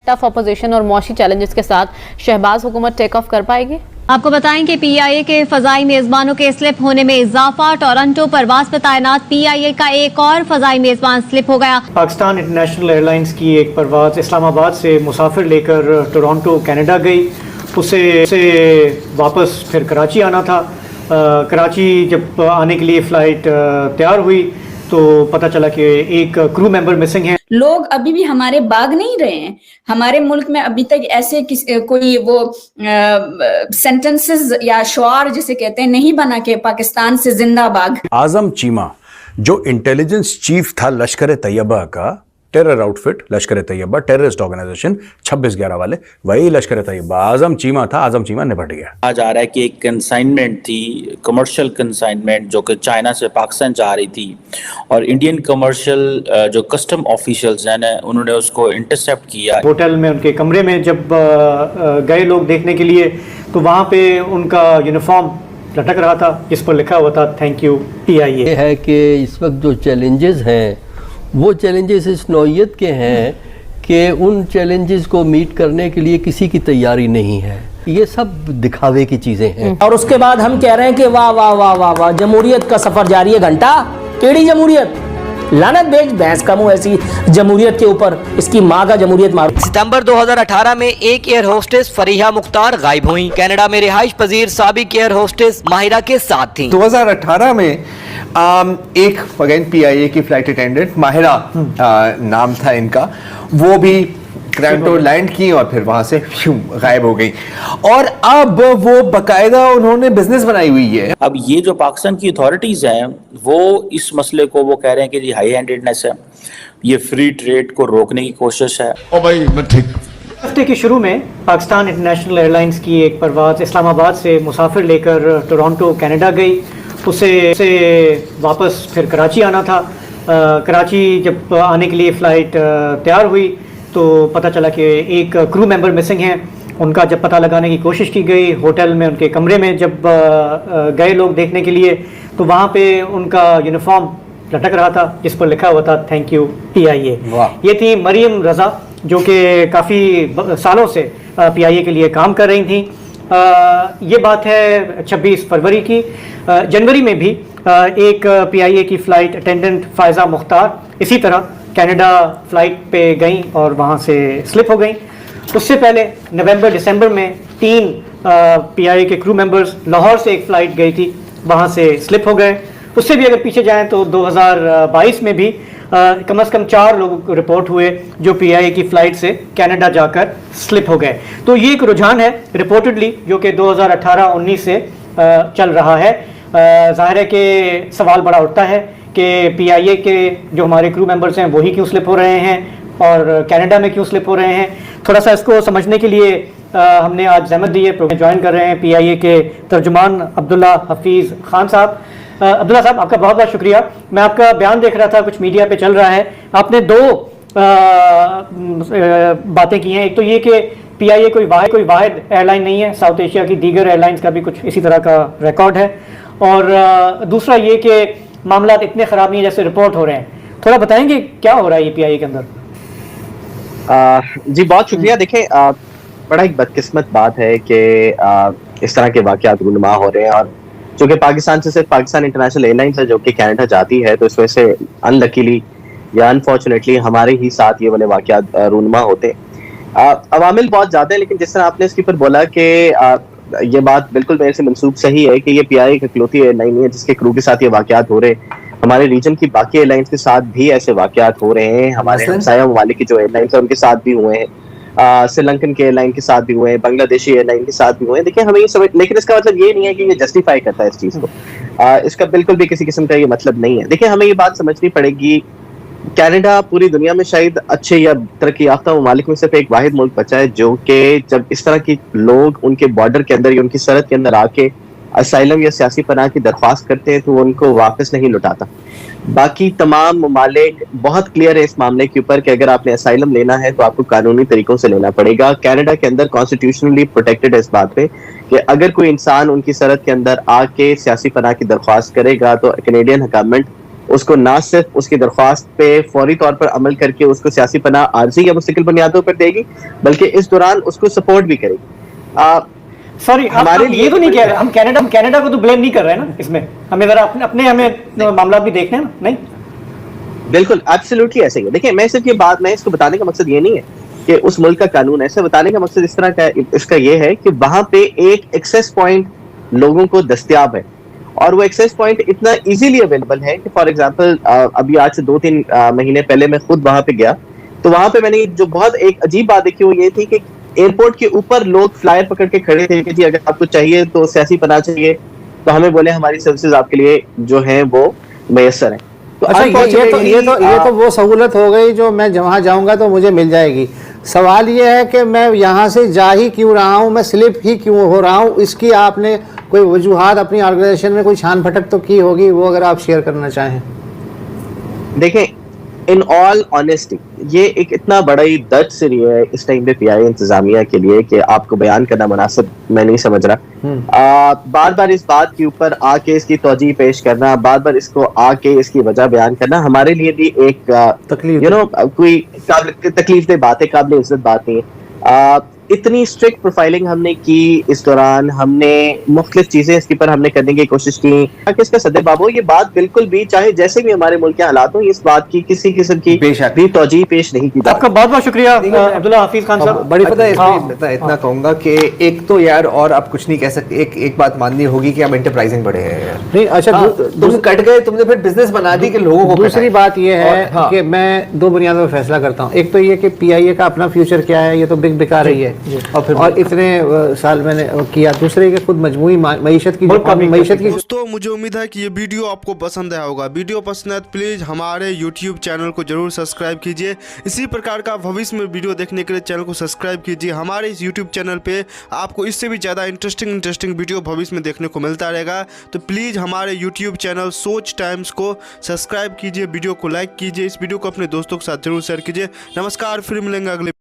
Tough opposition और मौशी challenges के साथ शहबाज हुकूमत टेक ऑफ कर पाएगी? आपको बताएं कि पीआईए के फजाई मेजबानों के स्लिप होने में इजाफा। टोरंटो परवाज पर तैनात पीआईए का एक और फजाई मेजबान स्लिप हो गया। पाकिस्तान इंटरनेशनल एयरलाइंस की एक परवाज इस्लामाबाद से मुसाफिर लेकर टोरंटो कनाडा गई। उसे वापस फिर कराची आना था। कराची जब आने के लिए फ़्लाइट तैयार हुई तो पता चला कि एक क्रू मेंबर मिसिंग है। लोग अभी भी हमारे भाग नहीं रहे हैं। हमारे मुल्क में अभी तक ऐसे कोई वो सेंटेंसेस या शुआर जिसे कहते हैं नहीं बना के पाकिस्तान से जिंदाबाद। आजम चीमा जो इंटेलिजेंस चीफ था लश्कर तैयबा का, टेरर आउटफिट लश्कर तैयबा, टेररिस्ट ऑर्गेनाइजेशन 26/11 वाले, वही लश्कर तैयबा आजम चीमा था। आजम चीमा निपट गया। कहा जा रहा है कि एक कंसाइनमेंट थी, कमर्शियल कंसाइनमेंट, जो कि चाइना से पाकिस्तान जा रही थी और इंडियन कमर्शियल जो कस्टम ऑफिशियल्स हैं ना, उन्होंने उसको इंटरसेप्ट किया। होटल में उनके कमरे में जब गए लोग देखने के लिए तो वहाँ पे उनका यूनिफॉर्म लटक रहा था जिस पर लिखा हुआ था थैंक यू पीआईए। ये है कि इस वक्त जो चैलेंजेस हैं वो चैलेंजेस इस नौइयत के हैं कि उन चैलेंजेस को मीट करने के लिए किसी की तैयारी नहीं है। ये सब दिखावे की चीज़ें हैं। और उसके बाद हम कह रहे हैं कि वाह वाह वाह वाह वाह, जमहूरियत का सफर जारी है। घंटा केड़ी जमहूरियत, लानत बेच भैंस का मुंह ऐसी जमहूरियत के ऊपर, इसकी माँ का जमहूरियत मारो। सितंबर 2018 में एक एयर होस्टेस फरीहा मुख्तार गायब हुई। कनाडा में रिहाइश पजीर साबिक एयर होस्टेस माहिरा के साथ थी। 2018 में एक अगेन पीआईए की फ्लाइट अटेंडेंट माहिरा नाम था इनका, वो भी टोरंटो लैंड की और फिर वहां से गायब हो गई। और अब वो बकायदा उन्होंने बिजनेस बनाई हुई है। अब ये जो पाकिस्तान की अथॉरिटीज हैं वो इस मसले को वो कह रहे हैं कि ये हाई हैंडेडनेस है, ये फ्री ट्रेड को रोकने की कोशिश है। ओ भाई मैं ठीक। हफ्ते के शुरू में पाकिस्तान इंटरनेशनल एयरलाइंस की एक परवाज इस्लामाबाद से मुसाफिर लेकर टोरंटो कनाडा गई। उसे वापस फिर कराची आना था। कराची जब आने के लिए फ़्लाइट तैयार हुई तो पता चला कि एक क्रू मेंबर मिसिंग हैं। उनका जब पता लगाने की कोशिश की गई, होटल में उनके कमरे में जब गए लोग देखने के लिए तो वहाँ पे उनका यूनिफॉर्म लटक रहा था जिस पर लिखा हुआ था थैंक यू पीआईए। ये थी मरियम रज़ा जो कि काफ़ी सालों से पीआईए के लिए काम कर रही थी। ये बात है 26 फरवरी की। जनवरी में भी एक पीआईए की फ़्लाइट अटेंडेंट फ़ायज़ा मुख्तार इसी तरह कनाडा फ़्लाइट पे गई और वहाँ से स्लिप हो गई। उससे पहले नवंबर दिसंबर में 3 पीआईए के क्रू मेंबर्स लाहौर से एक फ़्लाइट गई थी, वहाँ से स्लिप हो गए। उससे भी अगर पीछे जाएं तो 2022 में भी कम से कम 4 लोग रिपोर्ट हुए जो पीआईए की फ़्लाइट से कनाडा जाकर स्लिप हो गए। तो ये एक रुझान है रिपोर्टेडली जो कि 2018-19 से चल रहा है। ज़ाहिर है कि सवाल बड़ा उठता है कि पीआईए के जो हमारे क्रू मेंबर्स हैं वही क्यों स्लिप हो रहे हैं और कनाडा में क्यों स्लिप हो रहे हैं। थोड़ा सा इसको समझने के लिए हमने आज जहमत दी है। प्रोग्राम ज्वाइन कर रहे हैं पीआईए के तर्जुमान अब्दुल्ला हफीज़ खान साहब। अब्दुल्ला साहब आपका बहुत बहुत शुक्रिया। मैं आपका बयान देख रहा था, कुछ मीडिया पे चल रहा है, आपने 2 बातें की हैं। एक तो ये कि पीआईए कोई वाहिद एयरलाइन नहीं है, साउथ एशिया की दीगर एयरलाइंस का भी कुछ इसी तरह का रिकॉर्ड है। और दूसरा ये कि मामला इतने ख़राब नहीं है जैसे रिपोर्ट हो रहे हैं। थोड़ा बताएंगे क्या हो रहा है ये पीआईए के अंदर? जी बहुत शुक्रिया। देखें, बड़ा एक बदकिस्मत बात है कि इस तरह के वाक़यात रूनुमा हो रहे हैं और जो कि पाकिस्तान से सिर्फ पाकिस्तान इंटरनेशनल एयरलाइंस है जो कि कनाडा जाती है, तो इस वजह से अनलकीली या अनफॉर्चुनेटली हमारे ही साथ ये वाले वाक़यात रूनुमा होते हैं। अवामिल बहुत ज़्यादा है, लेकिन जिस तरह आपने इसके ऊपर बोला कि ये बात बिल्कुल मेरे से मनसूब सही है कि ये पीआईए की इकलौती एयरलाइन नहीं है जिसके क्रू के साथ ये वाक़यात हो रहे हैं। हमारे रीजन की बाकी एयरलाइंस के साथ भी ऐसे वाक़यात हो रहे हैं। हमारे हमसाया ममालिक की जो एयरलाइंस है उनके साथ भी हुए हैं, श्रीलंकन के एयरलाइन के साथ भी हुए हैं, बांग्लादेशी एयरलाइन के साथ भी हुए हैं। देखिए हमें ये समझ, लेकिन इसका मतलब ये नहीं है कि ये जस्टिफाई करता है इस चीज़ को। इसका बिल्कुल भी किसी किस्म का ये मतलब नहीं है। देखिए हमें ये बात समझनी पड़ेगी, कनाडा पूरी दुनिया में शायद अच्छे या तरक्की याफ्ता ममालिक में सिर्फ एक वाहिद मुल्क बचा है जो कि जब इस तरह की लोग उनके बॉर्डर के अंदर या उनकी सरहद के अंदर आके असाइलम या सियासी पनाह की दरख्वास्त करते हैं तो उनको वापस नहीं लौटाता। बाकी तमाम ममालिक बहुत क्लियर है इस मामले के ऊपर कि अगर आपने असाइलम लेना है तो आपको कानूनी तरीकों से लेना पड़ेगा। कनाडा के अंदर कॉन्स्टिट्यूशनली प्रोटेक्टेड है इस बात पे कि अगर कोई इंसान उनकी सरहद के अंदर आके सियासी पनाह की दरख्वास्त करेगा तो कैनेडियन हुकूमत उसको ना सिर्फ उसकी दरख्वास्त पे फौरी तौर पर अमल करके उसको सियासी पनाह आर्जी या मुस्तकिल बुनियादों पर देगी, बल्कि इस दौरान उसको सपोर्ट भी करेगी। सॉरी, हमारे लिए तो नहीं कह रहे, हम कनाडा को तो ब्लेम नहीं कर रहे हैं ना इसमें, हमें जरा अपने हमें मामला भी देखने हैं ना। नहीं, बिल्कुल एब्सोल्युटली ऐसे ही है। देखिए, मैं सिर्फ ये बात, मैं इसको बताने का मकसद ये नहीं है कि उस मुल्क का कानून ऐसे, बताने का मकसद इस तरह का, इसका ये है कि वहां पे एक एक्सेस पॉइंट लोगों को दस्तयाब है और वो एक्सेस पॉइंट इतना इजीली अवेलेबल है कि फॉर एग्जांपल अभी आज से 2-3 महीने पहले मैं खुद वहां पे गया, तो वहां पे मैंने जो बहुत एक अजीब बात देखी वो ये थी कि एयरपोर्ट के ऊपर लोग फ्लायर पकड़ के खड़े थे कि जी अगर आपको चाहिए तो सियासी पनाह चाहिए तो हमें बोले, हमारी सर्विसेज आपके लिए जो है वो मैसर है। तो अच्छा, ये तो वो सहूलत हो गई जो मैं जहाँ जाऊंगा तो मुझे मिल जाएगी। सवाल ये है कि मैं यहाँ से जा ही क्यों रहा हूँ, मैं स्लिप ही क्यों हो रहा हूँ, इसकी आपने कोई वजूहात अपनी ऑर्गेनाइजेशन में कोई छान फटक तो की होगी, वो अगर आप शेयर करना चाहें। देखें, इन ऑल ऑनेस्टी ये एक इतना बड़ा ही दर्द से रही है इस टाइम पे पीआईए इंतजामिया के लिए कि आपको बयान करना मुनासिब मैं नहीं समझ रहा। बार बार इस बात के ऊपर आके इसकी तौजीह पेश करना, बार बार इसको आके इसकी वजह बयान करना हमारे लिए भी एक तकलीफ, कोई तकलीफ दे बात है, काबिल इज्जत बात नहीं है। इतनी स्ट्रिक्ट प्रोफाइलिंग हमने की इस दौरान, हमने मुख्तलिफ चीजें इसके ऊपर हमने करने की कोशिश की ताकि इसका सदे बाबू ये बात बिल्कुल भी, चाहे जैसे भी हमारे मुल्क के हालात हो, इस बात की किसी किस्म की भी तौजीह पेश नहीं की। आपका बहुत बहुत शुक्रिया अब्दुल्ला हफीज खान साहब। बड़ी पता है इतना कहूंगा कि एक तो यार, और आप कुछ नहीं कह सकते, एक बात माननी होगी कि हम इंटरप्राइजिंग बड़े हैं यार। नहीं, अच्छा, तुम कट गए, तुमने फिर बिजनेस बना दी कि लोगों को। दूसरी बात ये है कि मैं 2 बुनियादों पर फैसला करता हूँ। एक तो ये कि पीआईए का अपना फ्यूचर क्या है, ये तो बिका रही है और इतने साल मैंने किया। दूसरे के खुद मजमूई मईशत की दोस्तों, मुझे उम्मीद है कि ये वीडियो आपको पसंद आया होगा। वीडियो पसंद है तो प्लीज़ हमारे YouTube चैनल को जरूर सब्सक्राइब कीजिए। इसी प्रकार का भविष्य में वीडियो देखने के लिए चैनल को सब्सक्राइब कीजिए। हमारे इस YouTube चैनल पे आपको इससे भी ज़्यादा इंटरेस्टिंग वीडियो भविष्य में देखने को मिलता रहेगा। तो प्लीज़ हमारे YouTube चैनल सोच टाइम्स को सब्सक्राइब कीजिए, वीडियो को लाइक कीजिए, इस वीडियो को अपने दोस्तों के साथ जरूर शेयर कीजिए। नमस्कार, फिर मिलेंगे अगले